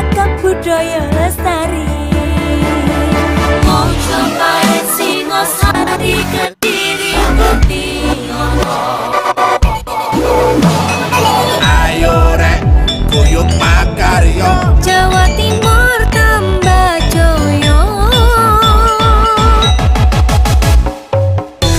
ragam budaya lestari. Mojopahit Singosari Kediri Ayo rek guyub makarya Jawa Timur tambah joyo.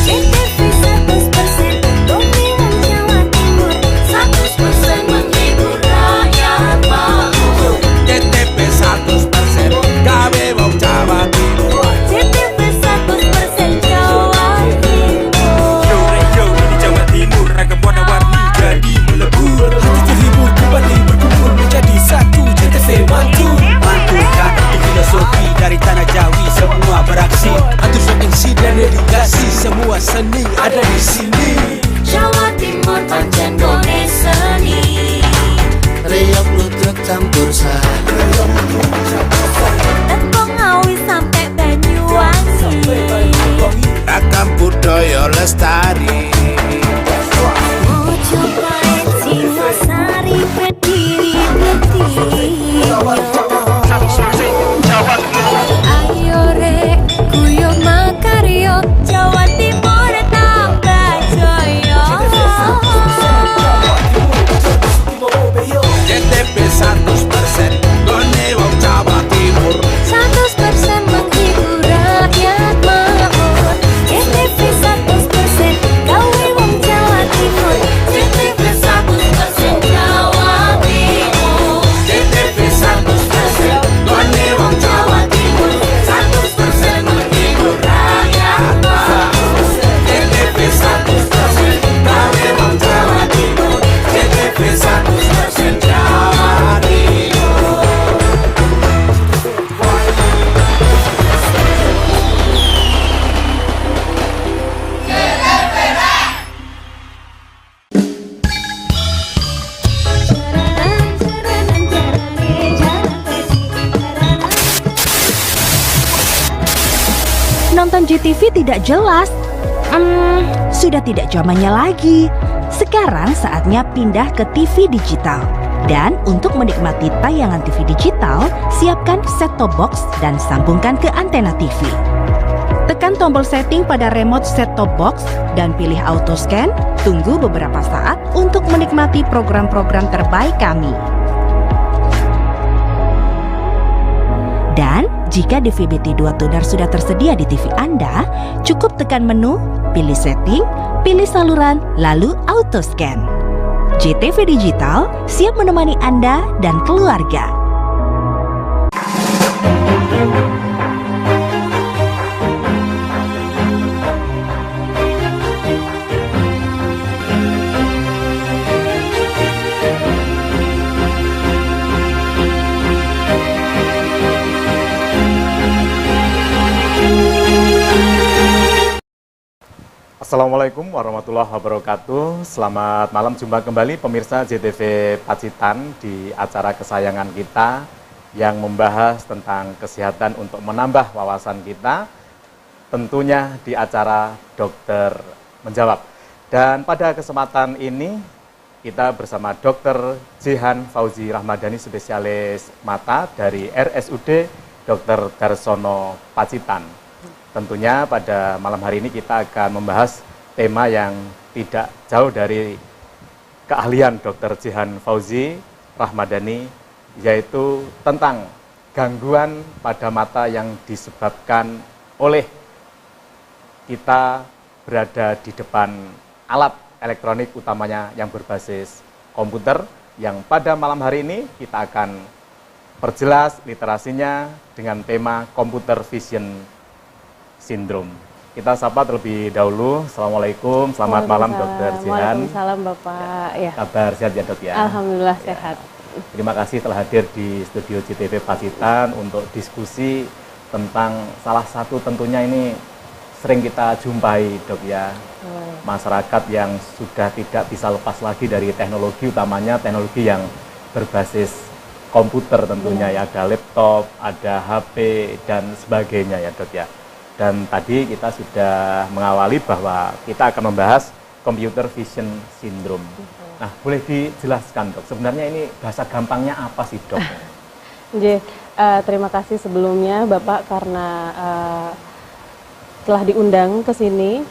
JTV 100% Dominan Jawa Timur, 100% menghibur rakyat makmur. JTP 100% gawe wong Jawa Timur. JTV 100% Jawa Timur. Yo ini Jawa Timur, ragam warna-warni jadi melebur. Hati terhibur kembali berkumpul menjadi satu. JTV mantul arti filosofi dari tanah Jawi, semua beraksi. Antus MC dan edukasi, semua seni ada di sini. Jawa Timur pancen gone seni. Riok ludruk campur sari. Teko Ngawi sampai Banyuwangi. Ragam budaya lestari. Mojopahit Singosari Kediri Ayo rek guyub makarya Jawa Timur tambah joyo. JTP 100% gone wong Jawa Timur. 100% menghibur rakyat makmur. JTV 100% gawe wong Jawa Timur. JTV 100% Jawa Timur. JTP 100% gone wong Jawa Timur. 100% menghibur rakyat makmur. JTP 100% gawe wong Jawa Timur. JTP 100% Jawa Timur. Nonton JTV tidak jelas. Sudah tidak zamannya lagi. Sekarang saatnya pindah ke TV digital. Dan untuk menikmati tayangan TV digital, siapkan set-top box dan sambungkan ke antena TV. Tekan tombol setting pada remote set-top box dan pilih auto scan. Tunggu beberapa saat untuk menikmati program-program terbaik kami. Dan jika DVB-T2 tuner sudah tersedia di TV Anda, cukup tekan menu, pilih setting, pilih saluran, lalu auto scan. JTV Digital siap menemani Anda dan keluarga. Assalamualaikum warahmatullahi wabarakatuh. Selamat malam, jumpa kembali pemirsa JTV Pacitan di acara kesayangan kita yang membahas tentang kesehatan untuk menambah wawasan kita, tentunya di acara Dokter Menjawab. Dan pada kesempatan ini kita bersama Dr. Jihan Fauzi Rahmadani, spesialis mata dari RSUD Dr. Darsono Pacitan. Tentunya pada malam hari ini kita akan membahas tema yang tidak jauh dari keahlian Dr. Jihan Fauzi Rahmadani, yaitu tentang gangguan pada mata yang disebabkan oleh kita berada di depan alat elektronik, utamanya yang berbasis komputer, yang pada malam hari ini kita akan perjelas literasinya dengan tema Computer Vision Syndrome. Kita sapa terlebih dahulu. Assalamualaikum, selamat malam Dokter Jihan. Waalaikumsalam Bapak. Ya. Kabar sehat ya Dok ya? Alhamdulillah sehat. Terima kasih telah hadir di studio JTV Pacitan untuk diskusi tentang salah satu tentunya ini sering kita jumpai Dok ya, masyarakat yang sudah tidak bisa lepas lagi dari teknologi, utamanya teknologi yang berbasis komputer tentunya ya, ada laptop, ada HP dan sebagainya ya Dok ya. Dan tadi kita sudah mengawali bahwa kita akan membahas Computer Vision Syndrome. Nah, boleh dijelaskan Dok, sebenarnya ini bahasa gampangnya apa sih Dok? Terima kasih sebelumnya Bapak karena telah diundang ke sini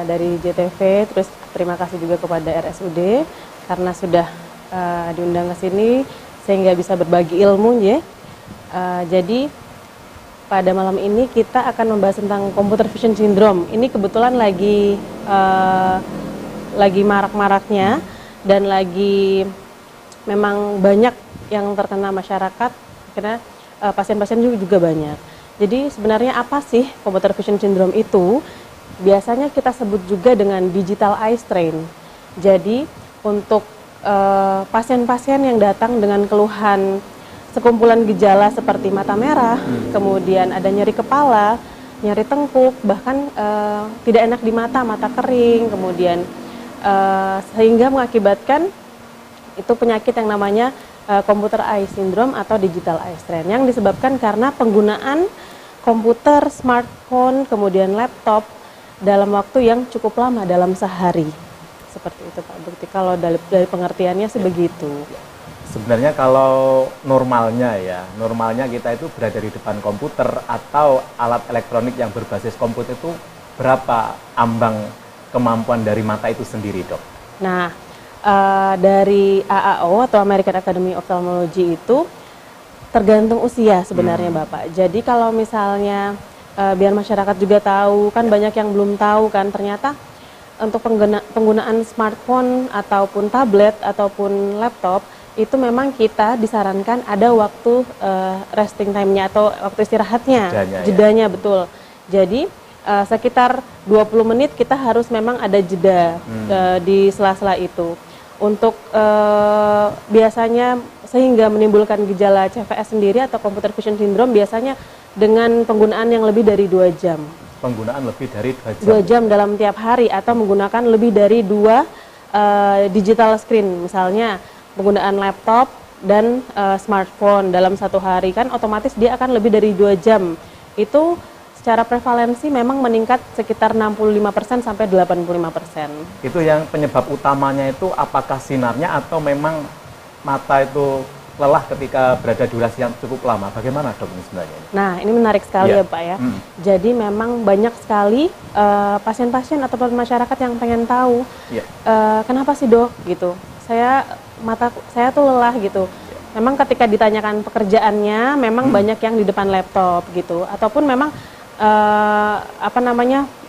dari JTV, terus terima kasih juga kepada RSUD karena sudah diundang ke sini sehingga bisa berbagi ilmu, Nje. Jadi pada malam ini kita akan membahas tentang computer vision syndrome. Ini kebetulan lagi marak-maraknya dan lagi memang banyak yang terkena masyarakat karena pasien-pasien juga banyak. Jadi sebenarnya apa sih computer vision syndrome itu? Biasanya kita sebut juga dengan digital eye strain. Jadi untuk pasien-pasien yang datang dengan keluhan sekumpulan gejala seperti mata merah, kemudian ada nyeri kepala, nyeri tengkuk, bahkan tidak enak di mata, mata kering, kemudian sehingga mengakibatkan itu penyakit yang namanya computer eye syndrome atau digital eye strain yang disebabkan karena penggunaan komputer, smartphone, kemudian laptop dalam waktu yang cukup lama dalam sehari. Seperti itu Pak Bukti, kalau dari pengertiannya sih begitu. Sebenarnya kalau normalnya kita itu berada di depan komputer atau alat elektronik yang berbasis komputer itu berapa ambang kemampuan dari mata itu sendiri, Dok? Nah, dari AAO atau American Academy of Ophthalmology itu tergantung usia sebenarnya Bapak. Jadi kalau misalnya biar masyarakat juga tahu, kan banyak yang belum tahu kan ternyata untuk penggunaan smartphone ataupun tablet ataupun laptop itu memang kita disarankan ada waktu resting time-nya atau waktu istirahatnya, jedanya betul. Jadi sekitar 20 menit kita harus memang ada jeda di sela-sela itu. Untuk biasanya sehingga menimbulkan gejala CVS sendiri atau computer vision syndrome biasanya dengan penggunaan yang lebih dari 2 jam. Penggunaan lebih dari 2 jam? 2 jam dalam tiap hari atau menggunakan lebih dari 2 digital screen, misalnya penggunaan laptop dan smartphone dalam satu hari kan otomatis dia akan lebih dari 2 jam. Itu secara prevalensi memang meningkat sekitar 65% sampai 85%. Itu yang penyebab utamanya itu apakah sinarnya atau memang mata itu lelah ketika berada durasi yang cukup lama? Bagaimana Dok ini sebenarnya? Nah ini menarik sekali ya Pak ya. Jadi memang banyak sekali pasien-pasien ataupun masyarakat yang pengen tahu kenapa sih Dok gitu. Mata saya tuh lelah gitu. Memang ketika ditanyakan pekerjaannya memang banyak yang di depan laptop gitu ataupun memang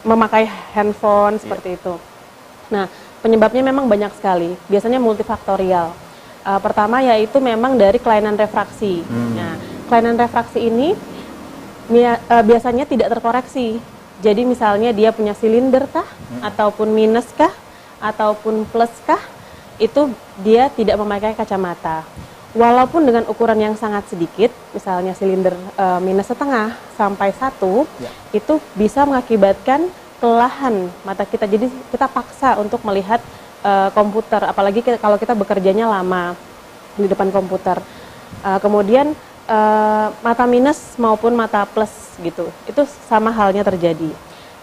memakai handphone seperti itu. Nah, penyebabnya memang banyak sekali. Biasanya multifaktorial. Pertama yaitu memang dari kelainan refraksi. Nah, kelainan refraksi ini biasanya tidak terkoreksi. Jadi misalnya dia punya silinder kah, ataupun minus kah, ataupun plus kah, itu dia tidak memakai kacamata. Walaupun dengan ukuran yang sangat sedikit, misalnya silinder minus setengah sampai 1, itu bisa mengakibatkan kelelahan mata kita. Jadi kita paksa untuk melihat komputer, apalagi kalau kita bekerjanya lama di depan komputer. Kemudian mata minus maupun mata plus gitu, itu sama halnya terjadi.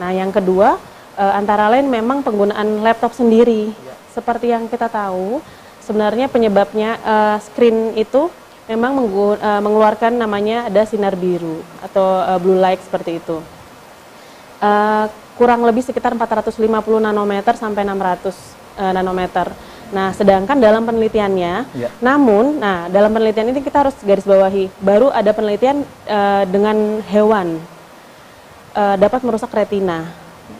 Nah yang kedua, antara lain memang penggunaan laptop sendiri. Seperti yang kita tahu, sebenarnya penyebabnya screen itu memang mengeluarkan namanya ada sinar biru atau blue light seperti itu. Kurang lebih sekitar 450 nanometer sampai 600 nanometer. Nah, sedangkan dalam penelitiannya, dalam penelitian ini kita harus garis bawahi, baru ada penelitian dengan hewan dapat merusak retina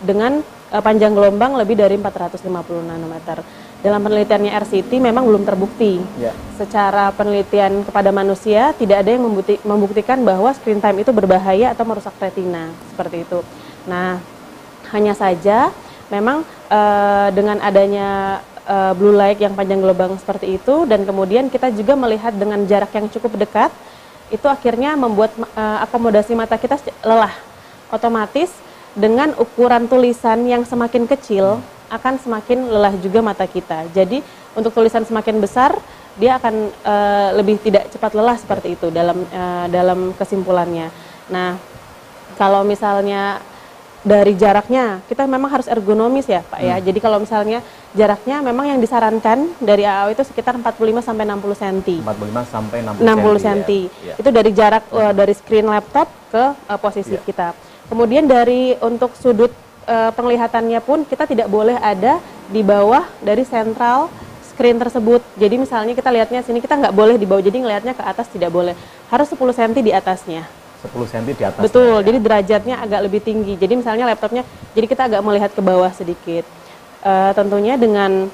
dengan panjang gelombang lebih dari 450 nanometer. Dalam penelitiannya RCT memang belum terbukti. Secara penelitian kepada manusia tidak ada yang membuktikan bahwa screen time itu berbahaya atau merusak retina seperti itu. Nah, hanya saja memang dengan adanya blue light yang panjang gelombang seperti itu dan kemudian kita juga melihat dengan jarak yang cukup dekat, itu akhirnya membuat akomodasi mata kita lelah. Otomatis dengan ukuran tulisan yang semakin kecil akan semakin lelah juga mata kita. Jadi untuk tulisan semakin besar dia akan lebih tidak cepat lelah seperti itu dalam kesimpulannya. Nah, kalau misalnya dari jaraknya kita memang harus ergonomis ya Pak ya. Jadi kalau misalnya jaraknya memang yang disarankan dari AAW itu sekitar 45 sampai 60 cm. 45 sampai 60 cm. Ya. Itu dari jarak dari screen laptop ke posisi kita. Kemudian dari untuk sudut penglihatannya pun kita tidak boleh ada di bawah dari sentral screen tersebut. Jadi misalnya kita lihatnya sini, kita nggak boleh di bawah, jadi ngelihatnya ke atas tidak boleh. Harus 10 cm di atasnya. 10 cm di atas. Betul, jadi derajatnya agak lebih tinggi. Jadi misalnya laptopnya, jadi kita agak melihat ke bawah sedikit. Tentunya dengan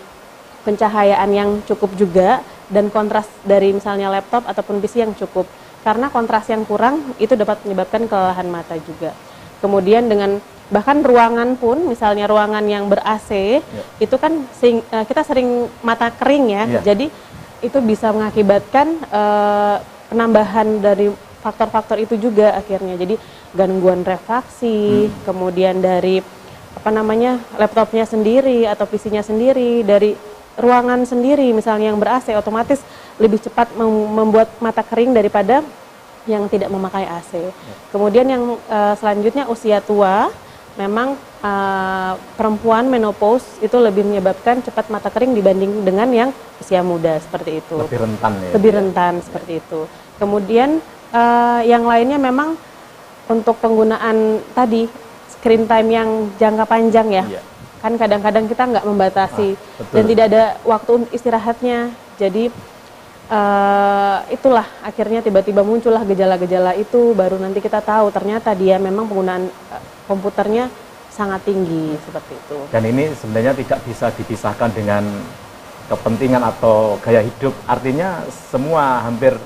pencahayaan yang cukup juga dan kontras dari misalnya laptop ataupun PC yang cukup. Karena kontras yang kurang itu dapat menyebabkan kelelahan mata juga. Kemudian dengan bahkan ruangan pun, misalnya ruangan yang ber-AC, itu kan kita sering mata kering ya. Jadi itu bisa mengakibatkan penambahan dari faktor-faktor itu juga akhirnya. Jadi gangguan refraksi, kemudian dari laptopnya sendiri atau PC-nya sendiri, dari ruangan sendiri misalnya yang ber-AC otomatis lebih cepat membuat mata kering daripada yang tidak memakai AC. Kemudian yang selanjutnya usia tua, memang perempuan menopause itu lebih menyebabkan cepat mata kering dibanding dengan yang usia muda seperti itu. Lebih rentan ya. Lebih rentan seperti itu. Kemudian yang lainnya memang untuk penggunaan tadi screen time yang jangka panjang ya. Kan kadang-kadang kita nggak membatasi dan tidak ada waktu istirahatnya. Jadi itulah akhirnya tiba-tiba muncullah gejala-gejala itu, baru nanti kita tahu ternyata dia memang penggunaan komputernya sangat tinggi seperti itu. Dan ini sebenarnya tidak bisa dipisahkan dengan kepentingan atau gaya hidup. Artinya semua hampir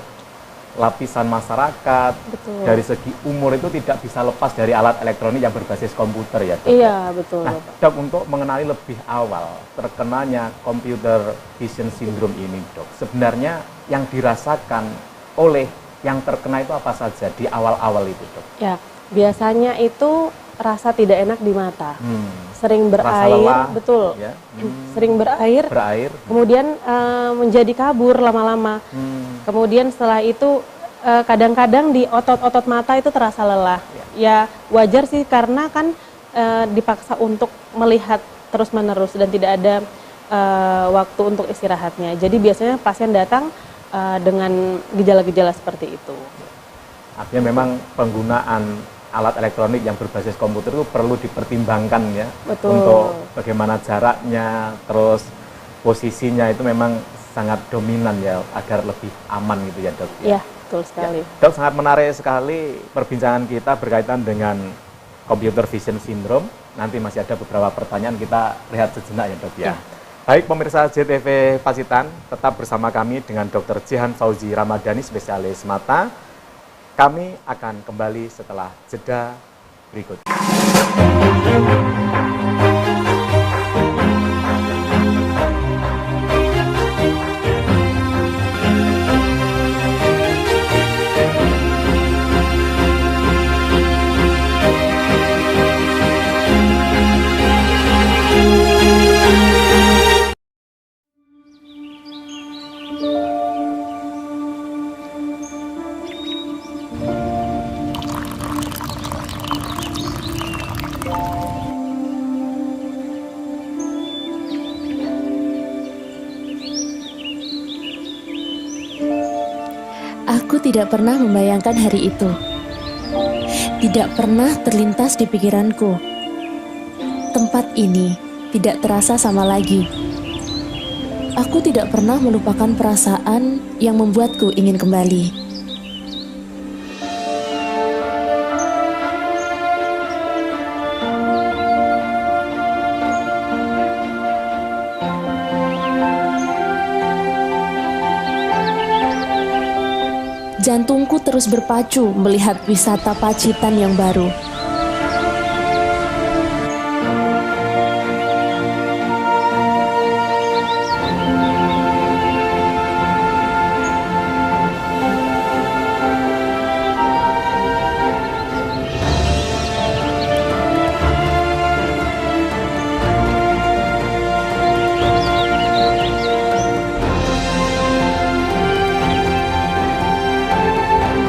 lapisan masyarakat. Betul. Dari segi umur itu tidak bisa lepas dari alat elektronik yang berbasis komputer ya Dok? Iya betul. Nah Dok, untuk mengenali lebih awal terkenanya computer vision syndrome ini Dok, sebenarnya yang dirasakan oleh yang terkena itu apa saja di awal-awal itu Dok? Ya, biasanya itu rasa tidak enak di mata, sering berair, lelah, betul, ya. Sering berair, kemudian menjadi kabur lama-lama, kemudian setelah itu kadang-kadang di otot-otot mata itu terasa lelah, ya wajar sih karena kan dipaksa untuk melihat terus-menerus dan tidak ada waktu untuk istirahatnya, jadi biasanya pasien datang dengan gejala-gejala seperti itu. Artinya memang penggunaan alat elektronik yang berbasis komputer itu perlu dipertimbangkan ya. Betul. Untuk bagaimana jaraknya, terus posisinya itu memang sangat dominan ya agar lebih aman gitu ya Dok. Iya, betul sekali. Ya, Dok, sangat menarik sekali perbincangan kita berkaitan dengan computer vision syndrome. Nanti masih ada beberapa pertanyaan, kita lihat sejenak ya Dok ya. Baik pemirsa JTV Pacitan, tetap bersama kami dengan Dr. Jihan Fauzi Ramadhani, spesialis mata. Kami akan kembali setelah jeda berikut. Aku tidak pernah membayangkan hari itu. Tidak pernah terlintas di pikiranku. Tempat ini tidak terasa sama lagi. Aku tidak pernah melupakan perasaan yang membuatku ingin kembali. Jantungku terus berpacu melihat wisata Pacitan yang baru.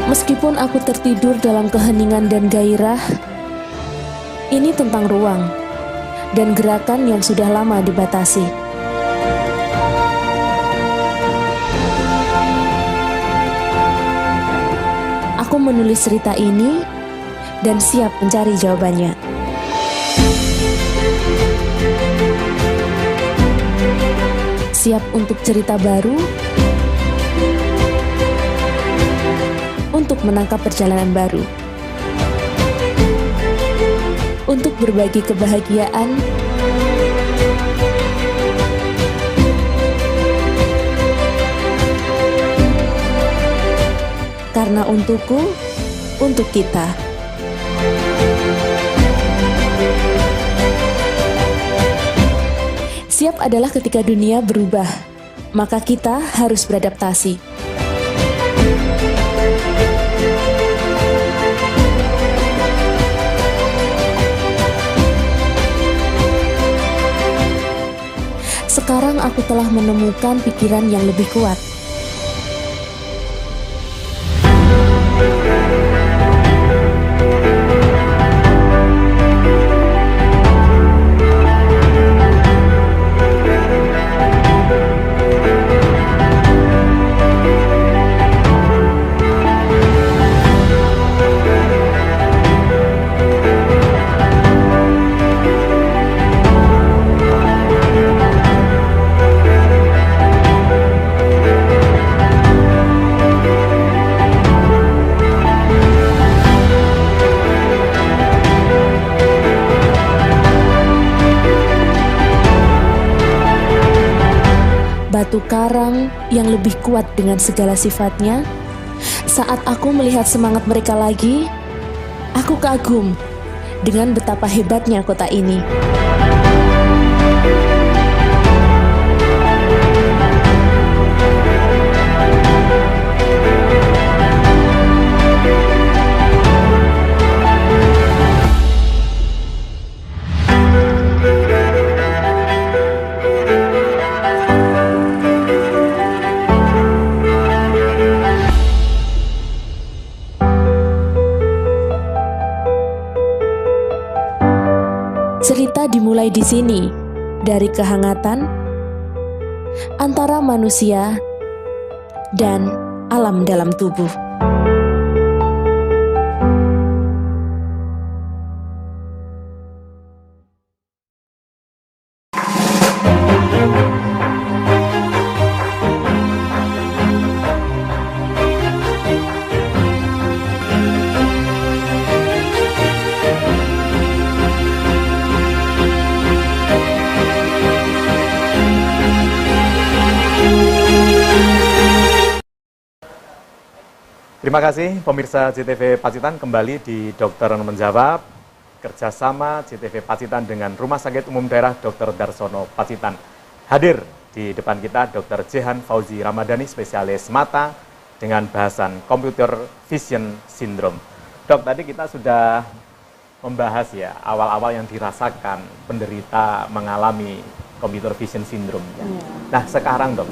Meskipun aku tertidur dalam keheningan dan gairah, Ini tentang ruang dan gerakan yang sudah lama dibatasi. Aku menulis cerita ini dan siap mencari jawabannya. Siap untuk cerita baru, untuk menangkap perjalanan baru, untuk berbagi kebahagiaan, karena untukku, untuk kita. Siap adalah ketika dunia berubah, maka kita harus beradaptasi. Sekarang aku telah menemukan pikiran yang lebih kuat. Batu karang yang lebih kuat dengan segala sifatnya. Saat aku melihat semangat mereka lagi, aku kagum dengan betapa hebatnya kota ini. Cerita dimulai di sini, dari kehangatan antara manusia dan alam dalam tubuh. Terima kasih pemirsa JTV Pacitan, kembali di Dokter Menjawab, kerjasama JTV Pacitan dengan Rumah Sakit Umum Daerah Dr. Darsono Pacitan. Hadir di depan kita Dr. Jehan Fauzi Ramadhani, spesialis mata dengan bahasan Computer Vision Syndrome. Dok, tadi kita sudah membahas ya awal-awal yang dirasakan penderita mengalami Computer Vision Syndrome. Ya. Nah sekarang dok,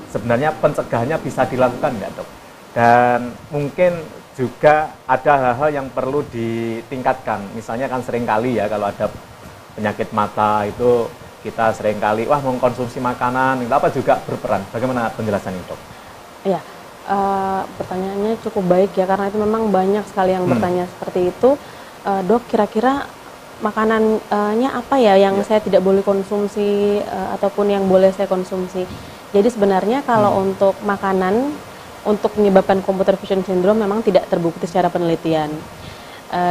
sebenarnya pencegahannya bisa dilakukan nggak dok? Dan mungkin juga ada hal-hal yang perlu ditingkatkan. Misalnya kan seringkali ya kalau ada penyakit mata itu kita seringkali mengkonsumsi makanan, itu apa juga berperan. Bagaimana penjelasan itu dok? Ya, pertanyaannya cukup baik ya, karena itu memang banyak sekali yang bertanya seperti itu. Dok, kira-kira makanannya apa ya yang saya tidak boleh konsumsi ataupun yang boleh saya konsumsi? Jadi sebenarnya kalau untuk makanan untuk menyebabkan Computer Vision Syndrome memang tidak terbukti secara penelitian.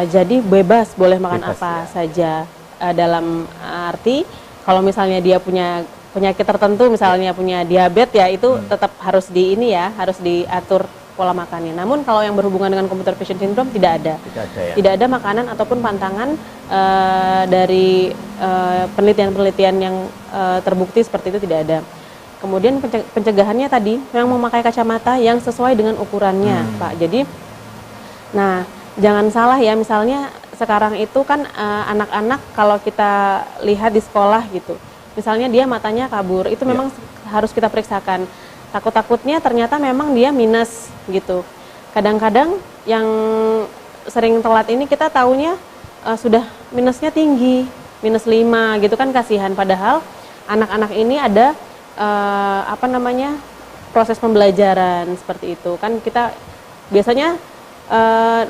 Jadi bebas boleh makan apa saja, dalam arti kalau misalnya dia punya penyakit tertentu, misalnya punya diabetes ya, itu tetap harus harus diatur pola makannya. Namun kalau yang berhubungan dengan Computer Vision Syndrome tidak ada. Tidak ada makanan ataupun pantangan dari penelitian-penelitian yang terbukti seperti itu, tidak ada. Kemudian pencegahannya tadi memang memakai kacamata yang sesuai dengan ukurannya, Pak. Jadi, nah jangan salah ya, misalnya sekarang itu kan anak-anak kalau kita lihat di sekolah gitu, misalnya dia matanya kabur, itu memang harus kita periksakan. Takut-takutnya ternyata memang dia minus gitu. Kadang-kadang yang sering telat ini kita taunya sudah minusnya tinggi, minus 5 gitu kan, kasihan. Padahal anak-anak ini ada proses pembelajaran seperti itu kan. Kita biasanya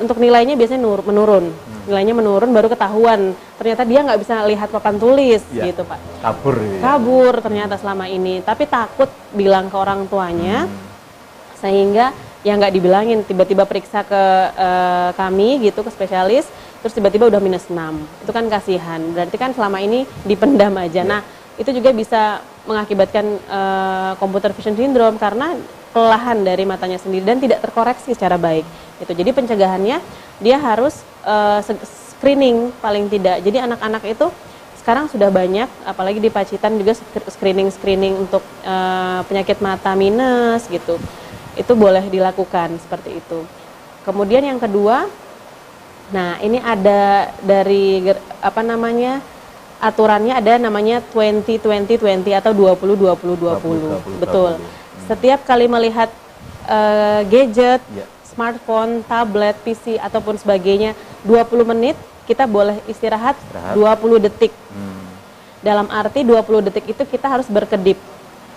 untuk nilainya biasanya menurun, nilainya menurun baru ketahuan ternyata dia nggak bisa lihat papan tulis gitu Pak. Kabur ternyata selama ini, tapi takut bilang ke orang tuanya, sehingga ya nggak dibilangin, tiba-tiba periksa ke kami gitu, ke spesialis, terus tiba-tiba udah minus 6. Itu kan kasihan, berarti kan selama ini dipendam aja. Nah, itu juga bisa mengakibatkan computer vision syndrome karena kelelahan dari matanya sendiri dan tidak terkoreksi secara baik. Itu jadi pencegahannya dia harus screening paling tidak. Jadi anak-anak itu sekarang sudah banyak, apalagi di Pacitan juga screening untuk penyakit mata minus gitu. Itu boleh dilakukan seperti itu. Kemudian yang kedua, nah ini ada dari aturannya ada namanya 20-20-20 atau 20-20-20. Betul. Setiap kali melihat gadget, smartphone, tablet, PC ataupun sebagainya 20 menit, kita boleh istirahat 20 detik. Dalam arti 20 detik itu kita harus berkedip.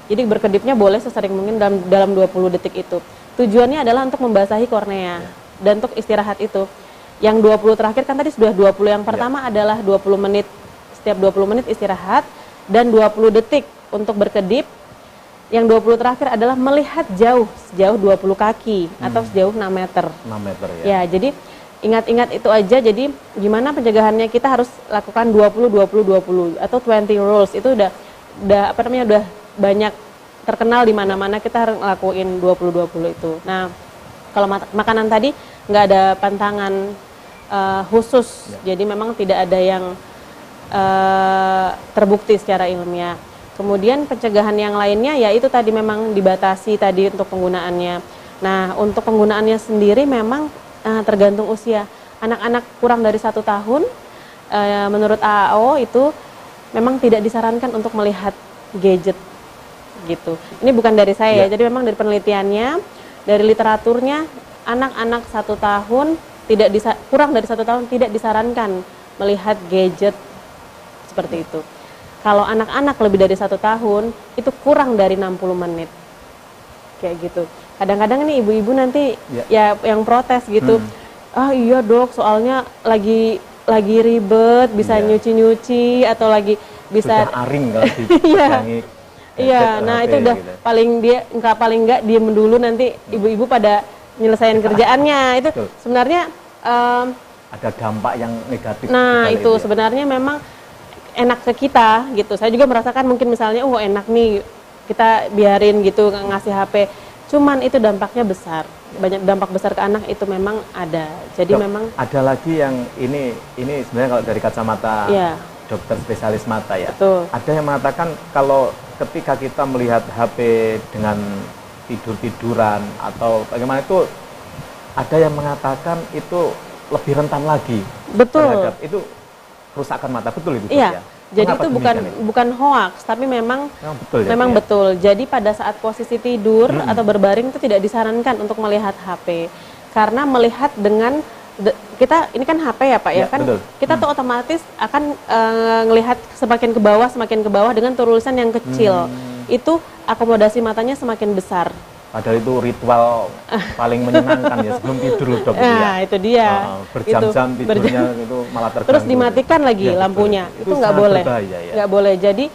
Jadi berkedipnya boleh sesering mungkin dalam 20 detik itu. Tujuannya adalah untuk membasahi kornea dan untuk istirahat itu. Yang 20 terakhir kan tadi sudah 20. Yang pertama adalah 20 menit, setiap 20 menit istirahat dan 20 detik untuk berkedip. Yang 20 terakhir adalah melihat sejauh 20 kaki atau sejauh 6 meter. 6 meter ya. Ya, jadi ingat-ingat itu aja. Jadi gimana pencegahannya, kita harus lakukan 20-20-20 atau 20 rules. Itu udah banyak terkenal di mana-mana, kita harus ngelakuin 20-20 itu. Nah, kalau makanan tadi nggak ada pantangan khusus, jadi memang tidak ada yang terbukti secara ilmiah. Kemudian pencegahan yang lainnya ya itu tadi memang dibatasi tadi untuk penggunaannya. Nah, untuk penggunaannya sendiri memang tergantung usia. Anak-anak kurang dari 1 tahun, menurut AAO itu memang tidak disarankan untuk melihat gadget gitu. Ini bukan dari saya, jadi memang dari penelitiannya, dari literaturnya, anak-anak 1 tahun kurang dari 1 tahun tidak disarankan melihat gadget seperti itu. Kalau anak-anak lebih dari 1 tahun itu kurang dari 60 menit kayak gitu. Kadang-kadang ini ibu-ibu nanti ya yang protes gitu, iya dok, soalnya lagi ribet, bisa nyuci-nyuci atau lagi bisa sudah aring kalau dipegangi. Iya, nah itu udah gitu. paling enggak diem dulu, nanti ibu-ibu pada nyelesain kerjaannya. Itu sebenarnya ada dampak yang negatif. Nah, itu sebenarnya memang enak ke kita gitu. Saya juga merasakan mungkin misalnya enak nih kita biarin gitu ngasih HP. Cuman itu dampaknya besar. Banyak dampak besar ke anak itu memang ada. Jadi memang ada lagi yang ini sebenarnya kalau dari kacamata dokter spesialis mata ya. Betul. Ada yang mengatakan kalau ketika kita melihat HP dengan tiduran atau bagaimana itu, ada yang mengatakan itu lebih rentan lagi. Betul. Terhadap itu kerusakan mata, betul itu? Iya. Jadi itu bukan hoax, tapi memang betul. Jadi pada saat posisi tidur atau berbaring itu tidak disarankan untuk melihat HP, karena melihat dengan kita ini kan HP ya Pak ya kan, betul. Kita tuh otomatis akan ngelihat semakin ke bawah dengan tulisan yang kecil, itu akomodasi matanya semakin besar. Padahal itu ritual paling menyenangkan ya sebelum tidur loh dok. Nah itu dia. Berjam-jam tidurnya itu malah terganggu. Terus dimatikan lagi lampunya, itu nggak boleh. Nggak boleh. Jadi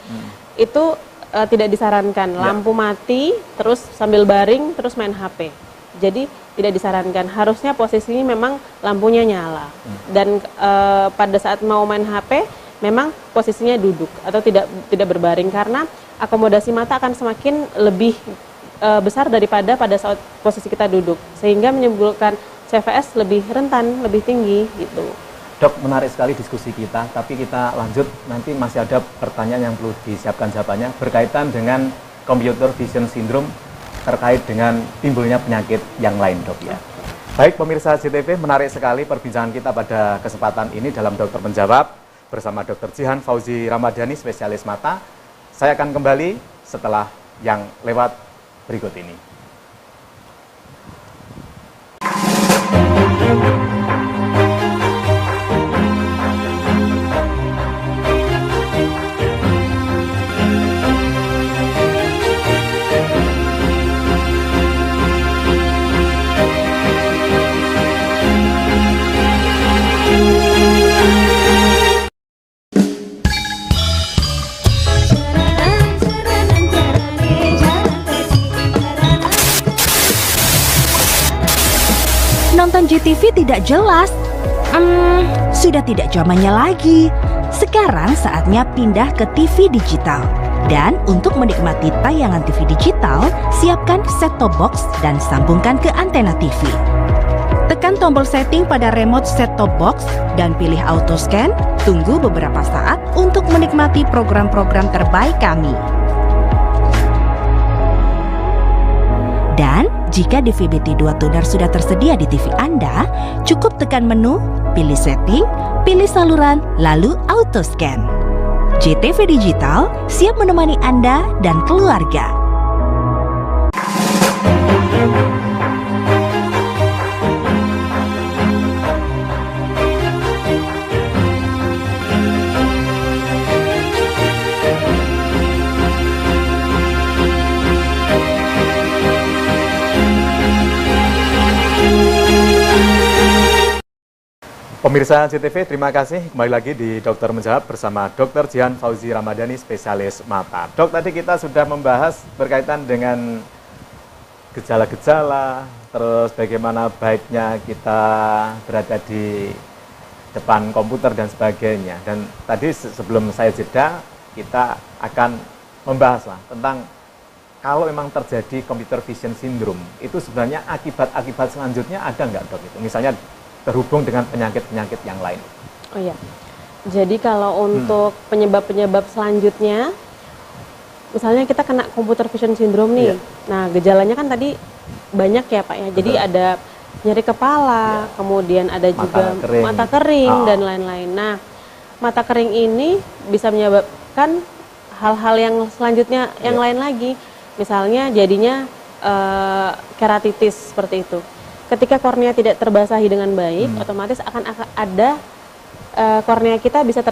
itu tidak disarankan. Lampu mati, terus sambil baring, terus main HP. Jadi tidak disarankan. Harusnya posisinya memang lampunya nyala. Dan pada saat mau main HP, memang posisinya duduk atau tidak berbaring, karena akomodasi mata akan semakin lebih besar daripada pada saat posisi kita duduk, sehingga menimbulkan CVS lebih rentan, lebih tinggi gitu. Dok, menarik sekali diskusi kita, tapi kita lanjut, nanti masih ada pertanyaan yang perlu disiapkan jawabannya berkaitan dengan computer vision syndrome terkait dengan timbulnya penyakit yang lain dok ya. Baik pemirsa JTV, menarik sekali perbincangan kita pada kesempatan ini dalam Dokter Menjawab bersama Dr. Jihan Fauzi Ramadhani, spesialis mata. Saya akan kembali setelah yang lewat berikut ini. Nonton JTV tidak jelas. Sudah tidak zamannya lagi. Sekarang saatnya pindah ke TV digital. Dan untuk menikmati tayangan TV digital, siapkan set-top box dan sambungkan ke antena TV. Tekan tombol setting pada remote set-top box dan pilih auto scan. Tunggu beberapa saat untuk menikmati program-program terbaik kami. Dan jika DVB-T2 tuner sudah tersedia di TV Anda, cukup tekan menu, pilih setting, pilih saluran, lalu auto scan. JTV Digital siap menemani Anda dan keluarga. Pemirsa JTV, terima kasih. Kembali lagi di Dokter Menjawab bersama Dr. Jihan Fauzi Ramadhani, spesialis mata. Dok, tadi kita sudah membahas berkaitan dengan gejala-gejala, terus bagaimana baiknya kita berada di depan komputer dan sebagainya. Dan tadi sebelum saya jeda, kita akan membahas lah tentang kalau memang terjadi computer vision syndrome, itu sebenarnya akibat-akibat selanjutnya ada nggak, Dok? Itu misalnya terhubung dengan penyakit-penyakit yang lain. Oh iya. Jadi kalau untuk penyebab-penyebab selanjutnya, misalnya kita kena computer vision syndrome nih. Iya. Nah, gejalanya kan tadi banyak ya, Pak ya. Jadi Betul. ada nyeri kepala, kemudian ada juga mata kering dan lain-lain. Nah, mata kering ini bisa menyebabkan hal-hal yang selanjutnya yang lain lagi. Misalnya jadinya keratitis seperti itu. Ketika kornea tidak terbasahi dengan baik, otomatis akan ada kornea kita bisa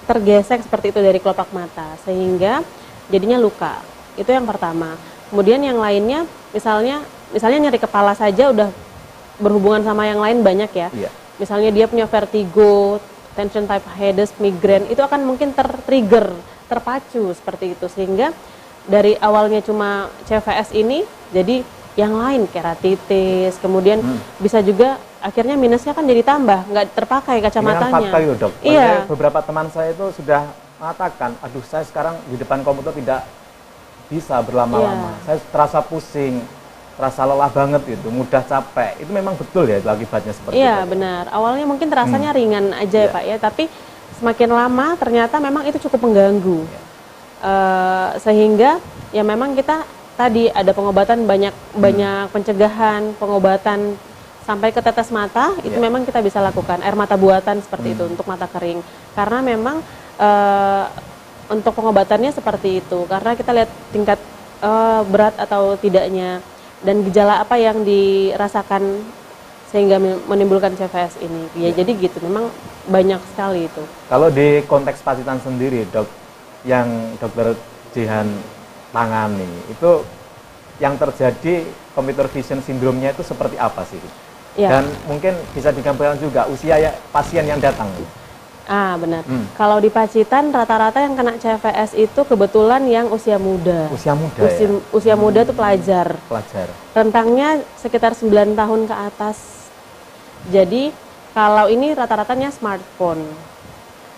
tergesek seperti itu dari kelopak mata, sehingga jadinya luka. Itu yang pertama. Kemudian yang lainnya, misalnya nyeri kepala saja udah berhubungan sama yang lain banyak ya. Iya. Misalnya dia punya vertigo, tension type headache, migraine, itu akan mungkin tertrigger, terpacu seperti itu, sehingga dari awalnya cuma CVS ini jadi yang lain keratitis, kemudian bisa juga akhirnya minusnya kan jadi tambah, nggak terpakai kacamatanya. Ini kan fakta itu, Dok. Iya. Beberapa teman saya itu sudah mengatakan, aduh saya sekarang di depan komputer tidak bisa berlama-lama. Saya terasa pusing, terasa lelah banget itu, mudah capek. Itu memang betul ya itu akibatnya seperti itu. Iya benar. Awalnya mungkin terasanya ringan aja ya Pak ya, tapi semakin lama ternyata memang itu cukup mengganggu. Sehingga ya memang kita tadi ada pengobatan banyak pencegahan, pengobatan sampai ke tetes mata itu memang kita bisa lakukan, air mata buatan seperti itu untuk mata kering. Karena memang untuk pengobatannya seperti itu, karena kita lihat tingkat berat atau tidaknya dan gejala apa yang dirasakan sehingga menimbulkan CVS ini. Ya jadi gitu, memang banyak sekali itu. Kalau di konteks Pacitan sendiri, Dok, yang Dokter Jihan tangani itu yang terjadi computer vision syndrome-nya itu seperti apa sih? Ya. Dan mungkin bisa digambarkan juga usia pasien yang datang. Ah benar. Kalau di Pacitan rata-rata yang kena CVS itu kebetulan yang usia muda. Usia muda Usia muda itu pelajar. Rentangnya sekitar 9 tahun ke atas. Jadi kalau ini rata-ratanya smartphone.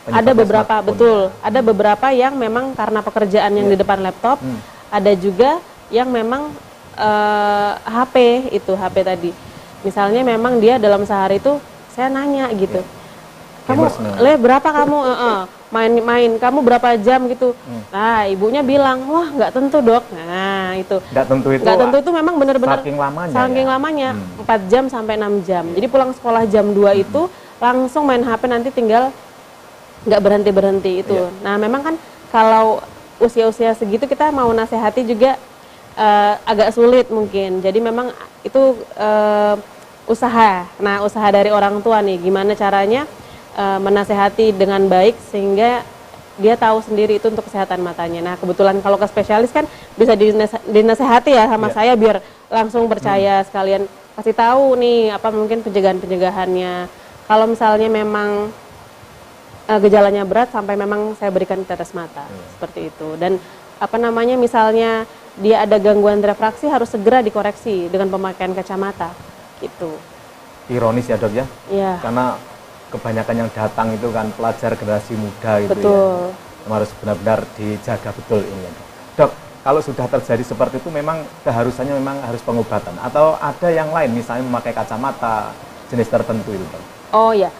Ada beberapa, betul. Ada beberapa yang memang karena pekerjaan yang di depan laptop. Ada juga yang memang HP tadi. Misalnya memang dia dalam sehari itu saya nanya gitu. Kamu berapa kamu main kamu berapa jam gitu. Nah, ibunya bilang, "Wah, nggak tentu, Dok." Nah, itu. Nggak tentu itu memang benar-benar saking lamanya 4 jam sampai 6 jam. Jadi pulang sekolah jam 2 itu langsung main HP, nanti tinggal nggak berhenti itu. Nah, memang kan kalau usia-usia segitu kita mau nasihati juga agak sulit mungkin. Jadi memang itu usaha. Nah, usaha dari orang tua nih, gimana caranya menasehati dengan baik sehingga dia tahu sendiri itu untuk kesehatan matanya. Nah, kebetulan kalau ke spesialis kan bisa dinasehati ya sama saya biar langsung percaya, sekalian kasih tahu nih apa mungkin pencegahannya. Kalau misalnya memang gejalanya berat sampai memang saya berikan tetes mata seperti itu. Dan misalnya dia ada gangguan refraksi harus segera dikoreksi dengan pemakaian kacamata gitu. ironis ya dok ya, Iya, karena kebanyakan yang datang itu kan pelajar generasi muda gitu betul. ya, harus benar-benar dijaga betul ini ya dok. Kalau sudah terjadi seperti itu memang keharusannya memang harus pengobatan atau ada yang lain misalnya memakai kacamata jenis tertentu itu dok? Oh ya,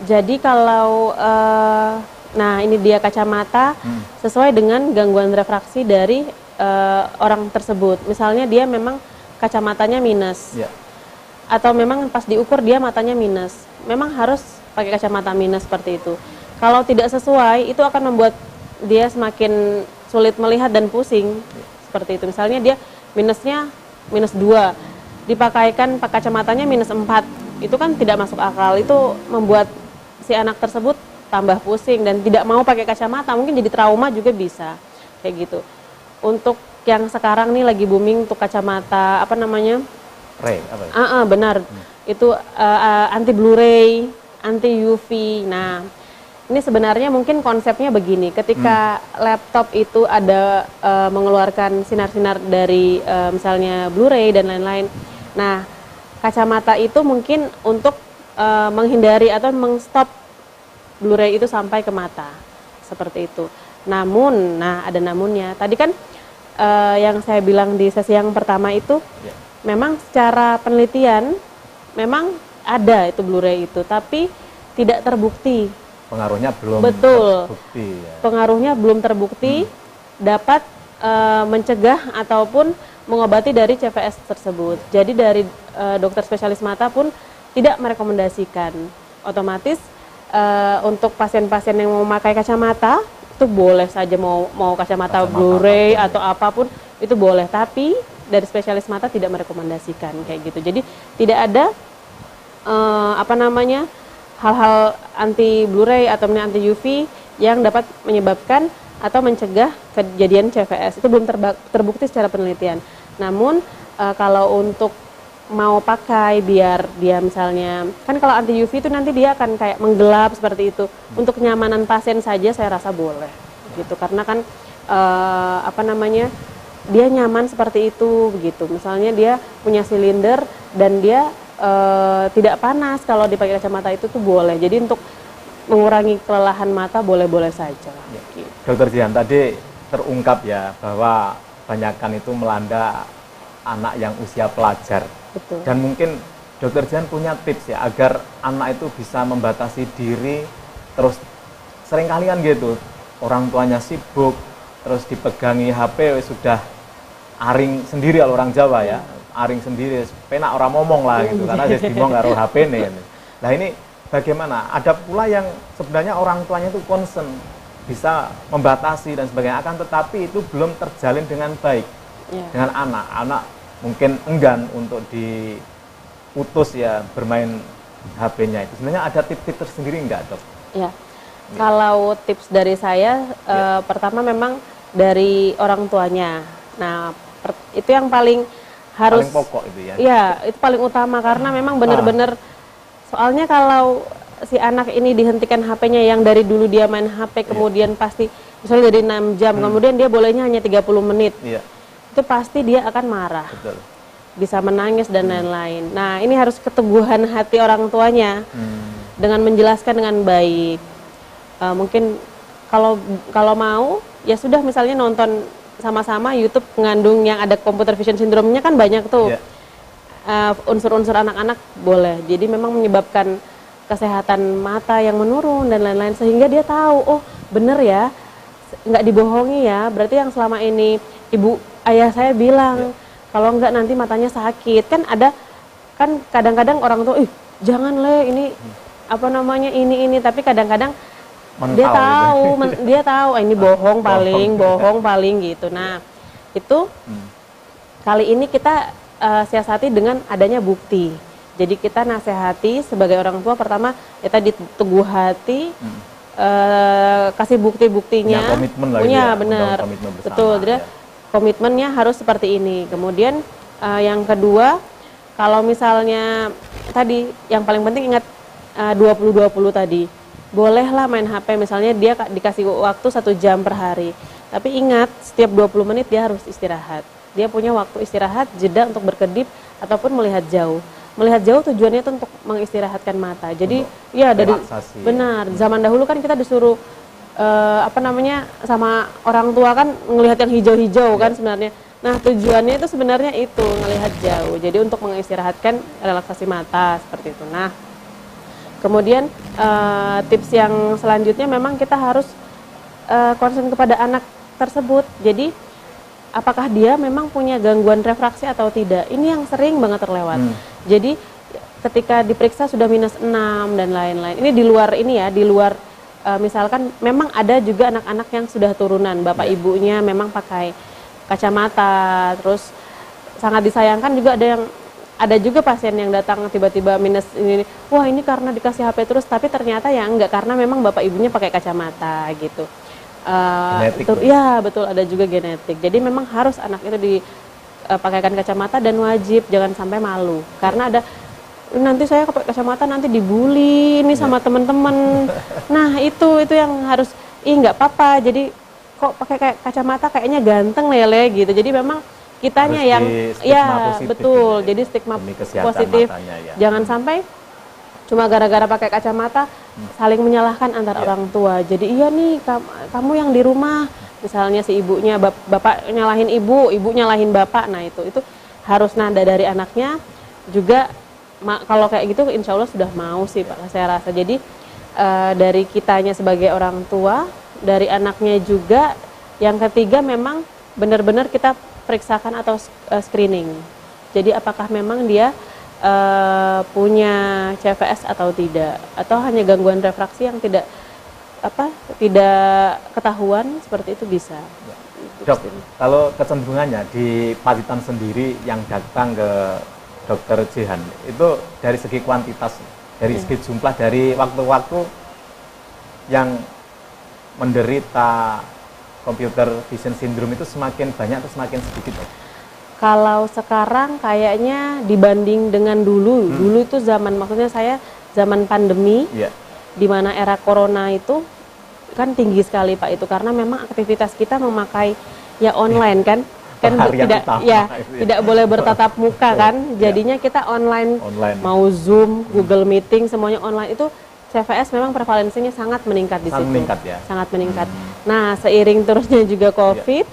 jadi kalau nah ini dia kacamata sesuai dengan gangguan refraksi dari orang tersebut. Misalnya dia memang kacamatanya minus, Ya. atau memang pas diukur dia matanya minus, memang harus pakai kacamata minus seperti itu. Kalau tidak sesuai, itu akan membuat dia semakin sulit melihat dan pusing, seperti itu. Misalnya dia minusnya minus 2, dipakaikan kacamatanya minus 4, itu kan tidak masuk akal. Itu membuat si anak tersebut tambah pusing dan tidak mau pakai kacamata, mungkin jadi trauma juga bisa, kayak gitu. Untuk yang sekarang nih lagi booming untuk kacamata, apa namanya? Ray, apa ya? Benar. Itu anti Blu-ray, anti UV. Nah, ini sebenarnya mungkin konsepnya begini. Ketika laptop itu ada mengeluarkan sinar-sinar dari misalnya Blu-ray dan lain-lain. Nah, kacamata itu mungkin untuk menghindari atau mengstop Blu-ray itu sampai ke mata. Seperti itu. Namun, nah ada namunnya. Tadi kan yang saya bilang di sesi yang pertama itu, memang secara penelitian memang ada itu Blu-ray itu, tapi tidak terbukti. Pengaruhnya belum Betul. terbukti ya. Pengaruhnya belum terbukti dapat mencegah ataupun mengobati dari CVS tersebut. Jadi dari dokter spesialis mata pun tidak merekomendasikan. Otomatis untuk pasien-pasien yang mau memakai kacamata itu boleh saja, mau kacamata Blu-ray atau apapun itu boleh, tapi dari spesialis mata tidak merekomendasikan kayak gitu. Jadi tidak ada apa namanya hal-hal anti Blu-ray atau anti UV yang dapat menyebabkan atau mencegah kejadian CVS. Itu belum terbukti secara penelitian. Namun kalau untuk mau pakai biar dia misalnya, kan kalau anti UV itu nanti dia akan kayak menggelap seperti itu. Untuk kenyamanan pasien saja saya rasa boleh gitu, karena kan apa namanya dia nyaman seperti itu begitu. Misalnya dia punya silinder dan dia tidak panas, kalau dipakai kacamata itu tuh boleh. Jadi untuk mengurangi kelelahan mata boleh-boleh saja. Gitu. Dokter Jihan, tadi terungkap ya bahwa kebanyakan itu melanda anak yang usia pelajar. Betul. Dan mungkin Dokter Jihan punya tips ya agar anak itu bisa membatasi diri, terus seringkali kan gitu orang tuanya sibuk, terus dipegangi HP sudah aring sendiri kalau orang Jawa ya, aring sendiri, penak orang ngomong lah gitu, karena jadi bingung karo HP nih. Nah ini bagaimana? Ada pula yang sebenarnya orang tuanya itu concern, bisa membatasi dan sebagainya, akan tetapi itu belum terjalin dengan baik dengan anak mungkin enggan untuk diputus ya bermain HP-nya itu. Sebenarnya ada tips-tips tersendiri enggak dok? Ya, kalau tips dari saya pertama memang dari orang tuanya. Nah itu yang paling harus paling pokok itu ya. Iya, itu paling utama karena memang benar-benar soalnya kalau si anak ini dihentikan HP-nya yang dari dulu dia main HP kemudian pasti misalnya dari 6 jam kemudian dia bolehnya hanya 30 menit. Iya. Itu pasti dia akan marah. Betul. Bisa menangis dan lain-lain. Nah, ini harus keteguhan hati orang tuanya dengan menjelaskan dengan baik. Mungkin kalau mau ya sudah misalnya nonton sama-sama YouTube mengandung yang ada computer vision syndrome-nya kan banyak tuh. Unsur-unsur anak-anak boleh. Jadi memang menyebabkan kesehatan mata yang menurun dan lain-lain sehingga dia tahu, oh bener ya, nggak dibohongi ya. Berarti yang selama ini ayah saya bilang kalau enggak nanti matanya sakit. Kan ada kan kadang-kadang orang tua, jangan ini apa namanya ini tapi kadang-kadang dia tahu dia tahu ini bohong paling gitu. Nah itu kali ini kita siasati dengan adanya bukti. Jadi kita nasihati sebagai orang tua, pertama kita diteguh hati, kasih bukti-buktinya, punya komitmen lah punya ya, benar, komitmen bersama, betul. Jadi komitmennya harus seperti ini. Kemudian yang kedua, kalau misalnya tadi yang paling penting ingat 20-20 tadi, bolehlah main HP misalnya dia dikasih waktu 1 jam per hari. Tapi ingat setiap 20 menit dia harus istirahat. Dia punya waktu istirahat, jeda untuk berkedip ataupun melihat jauh. melihat jauh tujuannya itu untuk mengistirahatkan mata. Jadi Untuk ya dari relaksasi. benar zaman dahulu kan kita disuruh sama orang tua kan ngelihat yang hijau-hijau kan sebenarnya. Nah tujuannya itu sebenarnya itu ngelihat jauh. Jadi untuk mengistirahatkan relaksasi mata seperti itu. Nah kemudian tips yang selanjutnya memang kita harus concern kepada anak tersebut. Jadi apakah dia memang punya gangguan refraksi atau tidak? Ini yang sering banget terlewat. Jadi ketika diperiksa sudah -6 dan lain-lain. Ini di luar ini ya, di luar misalkan memang ada juga anak-anak yang sudah turunan bapak ibunya memang pakai kacamata, terus sangat disayangkan juga ada juga pasien yang datang tiba-tiba minus ini, wah ini karena dikasih HP terus, tapi ternyata ya enggak, karena memang bapak ibunya pakai kacamata gitu. Genetik Ya betul, ada juga genetik. Jadi memang harus anak itu dipakaikan kacamata dan wajib jangan sampai malu, karena ada nanti saya pakai kacamata nanti dibully ini sama teman-teman. Nah itu yang harus nggak apa-apa. Jadi kok pakai kacamata kayaknya ganteng lele gitu. Jadi memang kitanya Harus yang di stigma positif betul. gitu ya. Jadi stigma Demi kesehatan positif. matanya ya. Jangan sampai cuma gara-gara pakai kacamata saling menyalahkan antar orang tua. Jadi iya nih kamu yang di rumah, misalnya si ibunya bapak nyalahin ibu nyalahin bapak. Nah itu harus nada dari anaknya juga. Kalau kayak gitu insya Allah sudah mau sih Pak, saya rasa. Jadi dari kitanya sebagai orang tua, dari anaknya juga. Yang ketiga memang benar-benar kita periksakan atau screening. Jadi apakah memang dia punya CVS atau tidak, atau hanya gangguan refraksi yang tidak ketahuan, seperti itu bisa. Dok, kalau kecenderungannya di Pacitan sendiri yang datang ke Dokter Jehan itu dari segi kuantitas, dari segi jumlah, dari waktu-waktu yang menderita computer vision syndrome itu semakin banyak atau semakin sedikit, Dok? Kalau sekarang kayaknya dibanding dengan dulu itu maksudnya saya zaman pandemi, di mana era corona itu kan tinggi sekali Pak itu, karena memang aktivitas kita memakai ya online kan tidak boleh bertatap muka kan, jadinya kita online. Mau Zoom, Google Meeting, semuanya online. Itu CVS memang prevalensinya sangat meningkat di situ. Sangat meningkat. Nah, seiring terusnya juga COVID,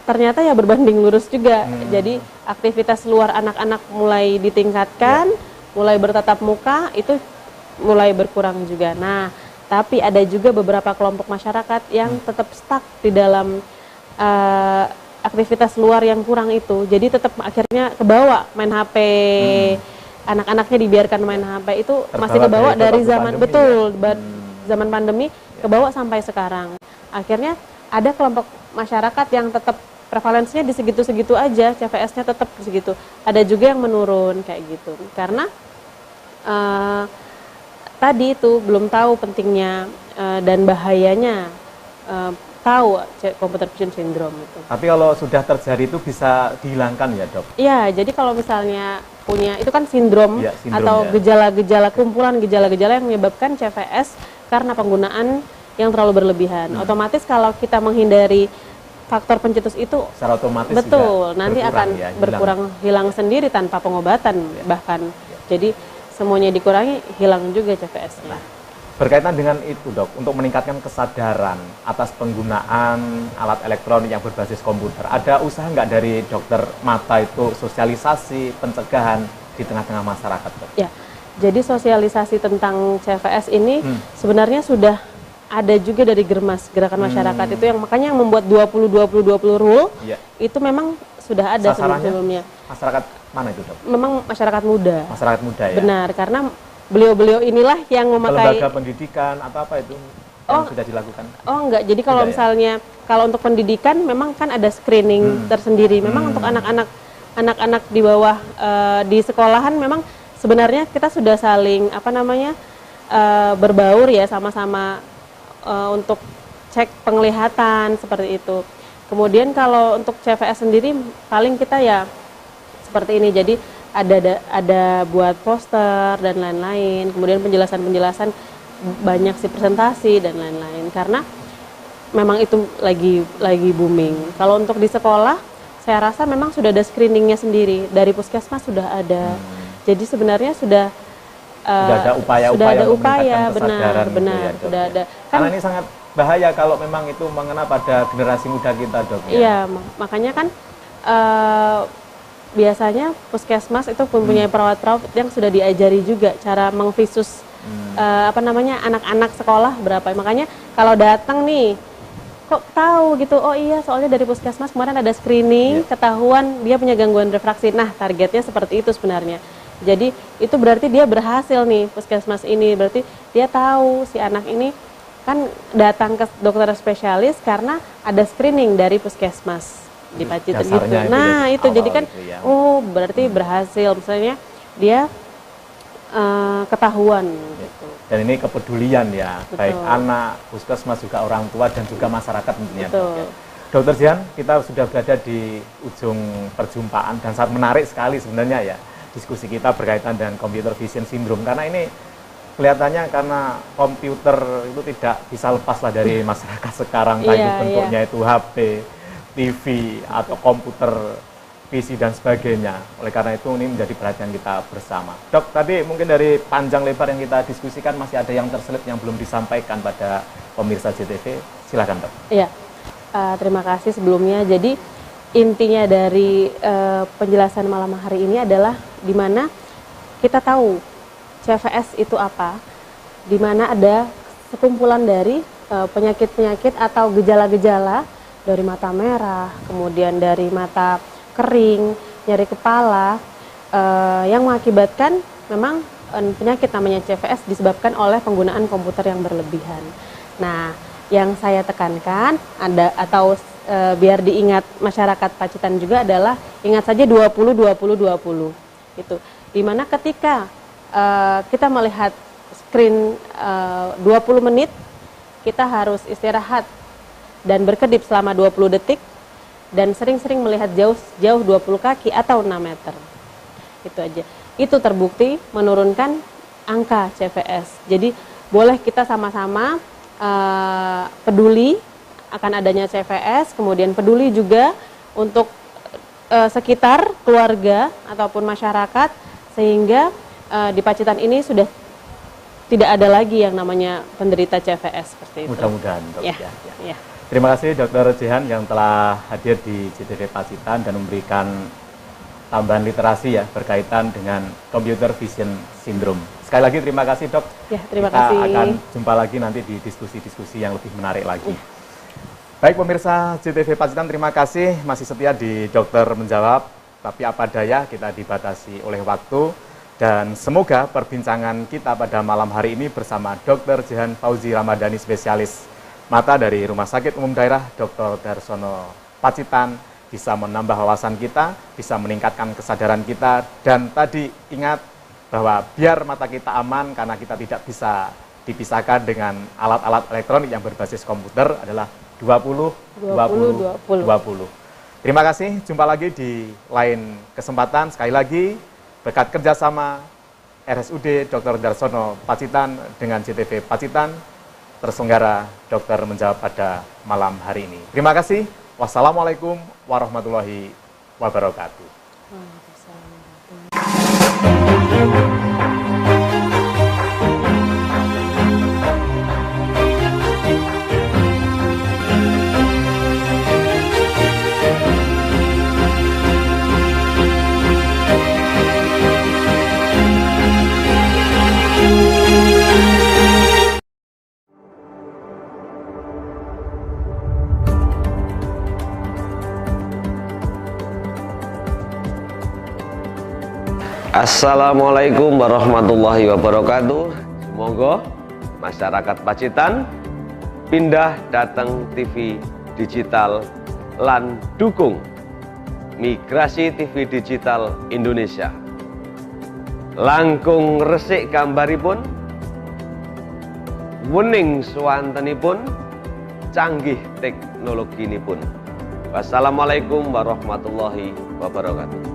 ternyata ya berbanding lurus juga. Jadi aktivitas luar anak-anak mulai ditingkatkan, mulai bertatap muka, itu mulai berkurang juga. Nah, tapi ada juga beberapa kelompok masyarakat yang tetap stuck di dalam aktivitas luar yang kurang itu, jadi tetap akhirnya kebawa main HP. Anak-anaknya dibiarkan main HP itu masih kebawa dari zaman zaman pandemi, kebawa sampai sekarang. Akhirnya ada kelompok masyarakat yang tetap prevalensinya di segitu-segitu aja, CVS-nya tetap di segitu. Ada juga yang menurun kayak gitu, karena tadi itu belum tahu pentingnya dan bahayanya tahu computer vision syndrome itu. Tapi kalau sudah terjadi itu bisa dihilangkan ya, Dok? Iya, jadi kalau misalnya punya itu kan sindrom atau gejala-gejala, kumpulan gejala-gejala yang menyebabkan CVS karena penggunaan yang terlalu berlebihan. Otomatis kalau kita menghindari faktor pencetus itu secara otomatis betul nanti akan berkurang, hilang sendiri tanpa pengobatan bahkan. Jadi semuanya dikurangi, hilang juga CVS. Berkaitan dengan itu, Dok, untuk meningkatkan kesadaran atas penggunaan alat elektronik yang berbasis komputer, ada usaha nggak dari dokter mata itu sosialisasi, pencegahan di tengah-tengah masyarakat, Dok? Ya, jadi sosialisasi tentang CVS ini sebenarnya sudah ada juga dari Germas, Gerakan Masyarakat itu, yang makanya yang membuat 20-20-20 rule itu memang sudah ada sebelumnya. Masyarakat mana itu, Dok? Memang masyarakat muda. Masyarakat muda ya? Benar, karena beliau-beliau inilah yang memakai lembaga pendidikan atau apa itu yang sudah dilakukan? Oh enggak, jadi kalau misalnya kalau untuk pendidikan memang kan ada screening tersendiri. Memang untuk anak-anak di bawah di sekolahan memang sebenarnya kita sudah saling berbaur ya, sama-sama untuk cek penglihatan seperti itu. Kemudian kalau untuk CVS sendiri paling kita ya seperti ini, jadi ada buat poster dan lain-lain, kemudian penjelasan banyak sih, presentasi dan lain-lain, karena memang itu lagi booming. Kalau untuk di sekolah saya rasa memang sudah ada screeningnya sendiri dari puskesmas sudah ada. Jadi sebenarnya sudah Sudah ada upaya-upaya sudah ada untuk upaya, meningkatkan kesadaran gitu benar, ya, Dok, sudah ya. ada. Karena ini sangat bahaya kalau memang itu mengena pada generasi muda kita, Dok. Ya? Iya, makanya kan biasanya puskesmas itu mempunyai perawat-perawat yang sudah diajari juga cara mengvisus anak-anak sekolah berapa. Makanya kalau datang nih, kok tahu gitu, oh iya soalnya dari puskesmas kemarin ada screening, ketahuan dia punya gangguan refraksi. Nah, targetnya seperti itu sebenarnya. Jadi itu berarti dia berhasil nih, puskesmas ini berarti dia tahu si anak ini kan datang ke dokter spesialis karena ada screening dari puskesmas di Pacitan gitu. Dasarnya itu Nah dari itu jadi awal kan itu ya. oh berarti berhasil, misalnya dia ketahuan gitu. Dan ini kepedulian ya, Betul. baik anak, puskesmas juga orang tua dan juga masyarakat tentunya. Dok, Betul. ya. Dokter Jihan, kita sudah berada di ujung perjumpaan dan sangat menarik sekali sebenarnya ya diskusi kita berkaitan dengan computer vision syndrome, karena ini kelihatannya karena komputer itu tidak bisa lepas lah dari masyarakat sekarang, baik Iya, bentuknya itu HP, TV atau komputer PC dan sebagainya. Oleh karena itu ini menjadi perhatian kita bersama. Dok, tadi mungkin dari panjang lebar yang kita diskusikan masih ada yang terselip yang belum disampaikan pada pemirsa JTV. Silakan, Dok. Iya, terima kasih sebelumnya. Jadi intinya dari penjelasan malam hari ini adalah di mana kita tahu CVS itu apa, di mana ada sekumpulan dari penyakit-penyakit atau gejala-gejala dari mata merah, kemudian dari mata kering, nyeri kepala, yang mengakibatkan memang penyakit namanya CVS disebabkan oleh penggunaan komputer yang berlebihan. Nah, yang saya tekankan ada atau biar diingat masyarakat Pacitan juga adalah ingat saja 20-20-20 itu. Dimana ketika kita melihat screen 20 menit, kita harus istirahat dan berkedip selama 20 detik dan sering-sering melihat jauh 20 kaki atau 6 meter. Itu aja. Itu terbukti menurunkan angka CVS. Jadi boleh kita sama-sama peduli akan adanya CVS, kemudian peduli juga untuk sekitar keluarga ataupun masyarakat, sehingga di Pacitan ini sudah tidak ada lagi yang namanya penderita CVS seperti itu. Mudah-mudahan, Dok. Ya. Ya. Ya. Terima kasih Dr. Jihan yang telah hadir di JTV Pacitan dan memberikan tambahan literasi ya berkaitan dengan computer vision syndrome. Sekali lagi terima kasih, Dok. Ya, terima Kita kasih. akan jumpa lagi nanti di diskusi-diskusi yang lebih menarik lagi. Baik pemirsa JTV Pacitan, terima kasih masih setia di Dokter Menjawab. Tapi apa daya, kita dibatasi oleh waktu. Dan semoga perbincangan kita pada malam hari ini bersama Dr. Jihan Fauzi Ramadhani, spesialis mata dari Rumah Sakit Umum Daerah Dr. Darsono Pacitan, bisa menambah wawasan kita, bisa meningkatkan kesadaran kita. Dan tadi ingat bahwa biar mata kita aman, karena kita tidak bisa dipisahkan dengan alat-alat elektronik yang berbasis komputer, adalah 20-20-20. Terima kasih, jumpa lagi di lain kesempatan. Sekali lagi, berkat kerjasama RSUD Dr. Darsono Pacitan dengan JTV Pacitan, terselenggara Dokter Menjawab pada malam hari ini. Terima kasih. Wassalamualaikum warahmatullahi wabarakatuh. Assalamualaikum warahmatullahi wabarakatuh. Semoga masyarakat Pacitan pindah datang TV digital lan dukung migrasi TV digital Indonesia. Langkung resik gambaripun, wening swantenipun, canggih teknologinipun. Wassalamualaikum warahmatullahi wabarakatuh.